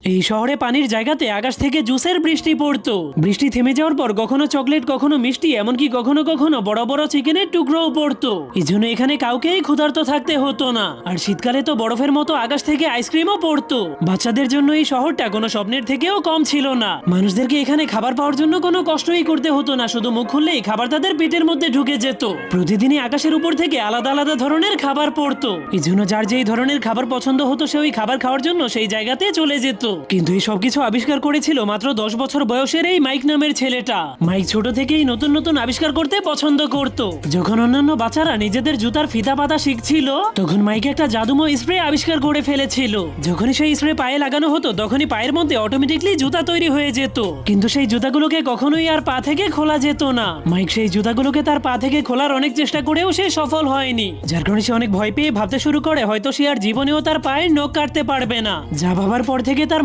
এই শহরে পানির জায়গাতে আকাশ থেকে জুসের বৃষ্টি পড়তো। বৃষ্টি থেমে যাওয়ার পর কখনো চকলেট, কখনো মিষ্টি, এমনকি কখনো কখনো বড় বড় চিকেনের টুকরোও পড়তো। এই জন্য এখানে কাউকেই ক্ষুধার্ত থাকতে হতো না। আর শীতকালে তো বরফের মতো আকাশ থেকে আইসক্রিমও পড়তো। বাচ্চাদের জন্য এই শহরটা কোনো স্বপ্নের থেকেও কম ছিল না। মানুষদেরকে এখানে খাবার পাওয়ার জন্য কোনো কষ্টই করতে হতো না, শুধু মুখ খুললেই খাবার তাদের পেটের মধ্যে ঢুকে যেত। প্রতিদিনই আকাশের উপর থেকে আলাদা আলাদা ধরনের খাবার পড়তো। এই জন্য যার যেই ধরনের খাবার পছন্দ হতো সে ওই খাবার খাওয়ার জন্য সেই জায়গাতে চলে যেত। কিন্তু এই সবকিছু আবিষ্কার করেছিল মাত্র 10 বছর বয়সের এই মাইক নামের ছেলেটা। মাইক ছোট থেকেই নতুন নতুন আবিষ্কার করতে পছন্দ করত। যখন অন্যান্য বাচ্চারা নিজেদের জুতার ফিতা পাতা শিখছিল, তখন মাইক একটা জাদুময় স্প্রে আবিষ্কার করে ফেলেছিল। যখনই সেই স্প্রে পায়ে লাগানো হতো তখনই পায়ের মধ্যে অটোমেটিকলি জুতা তৈরি হয়ে যেত। কিন্তু সেই জুতাগুলোকে কখনোই আর পা থেকে খোলা যেত না। মাইক সেই জুতাগুলোকে তার পা থেকে খোলার অনেক চেষ্টা করেও সে সফল হয়নি, যার কারণে সে অনেক ভয় পেয়ে ভাবতে শুরু করে হয়তো সে আর জীবনেও তার পায়ের নখ কাটতে পারবে না। যা ভাবার পর থেকে তার